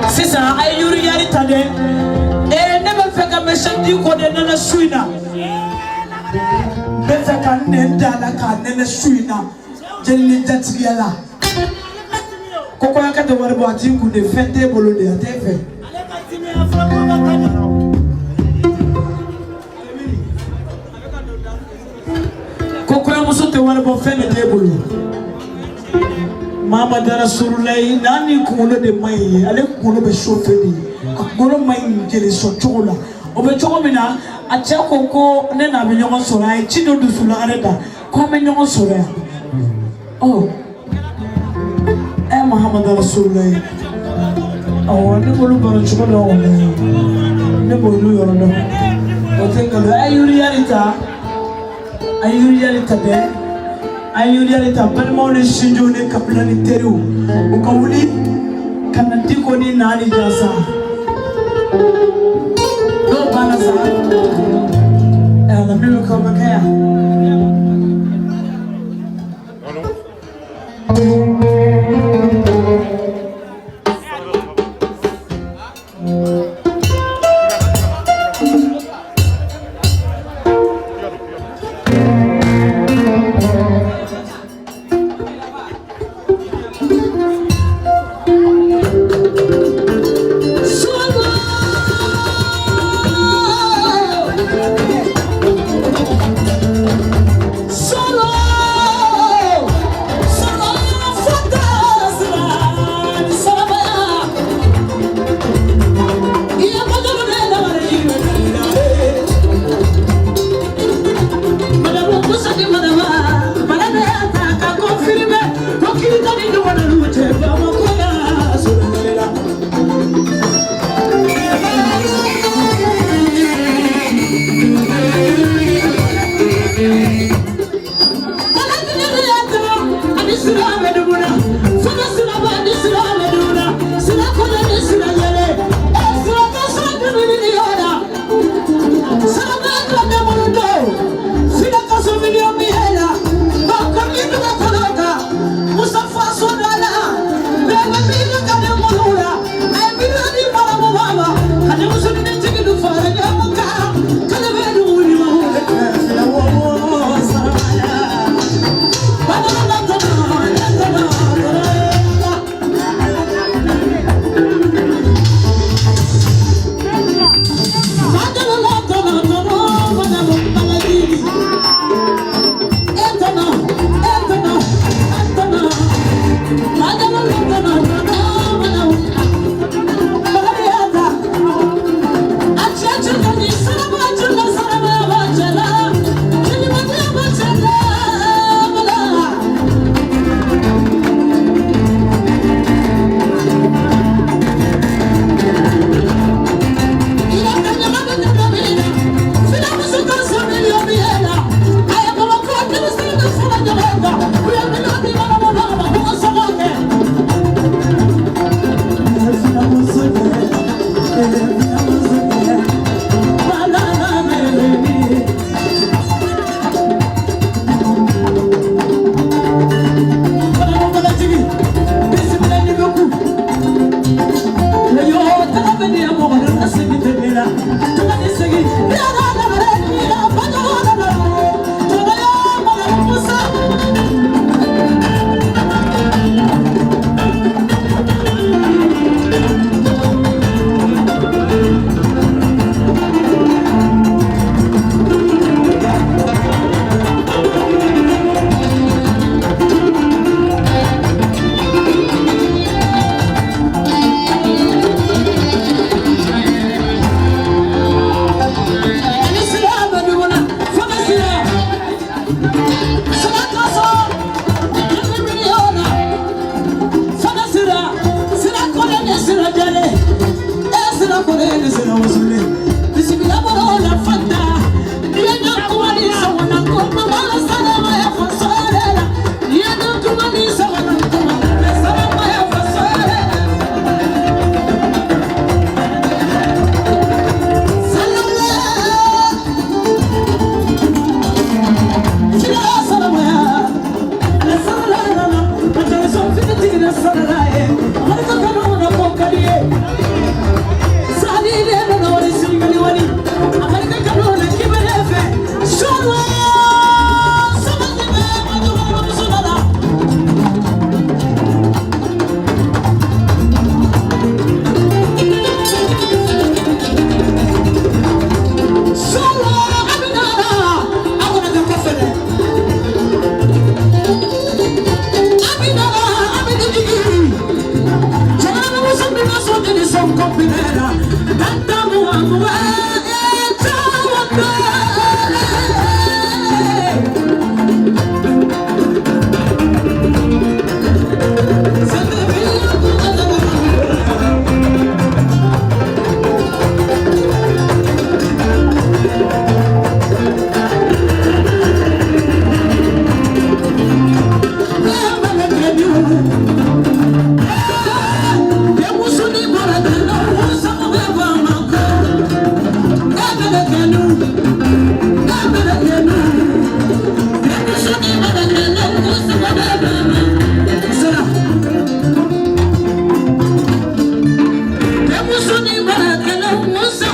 C'est ça, ayuri yari tade. Et ne me fait qu'à me chanter qu'on est dans la suina. Me fait qu'à n'enda la canne la suina. Je l'ai dit là. Koko yaka de warbo atingu de fête bolo de atefe. Koko yamuso te warbo fête de bolo. Mama dara surulai nani kuno de mai ale kuno be shofeli akuno mai ngele so chola obe chomina acha koko ne na be nyongo sora e chido du sula areda ko me nyongo sora oh Muhammad Rasulullah oh ne bolu baro chola o ne bolu yoro no o tenga ayuri yarita de ayuri yarita palmo ne shinjo ne kapla ni teru ukawuli kanati ko ni nani jasa do bana sa na bibi ko makaya Musa,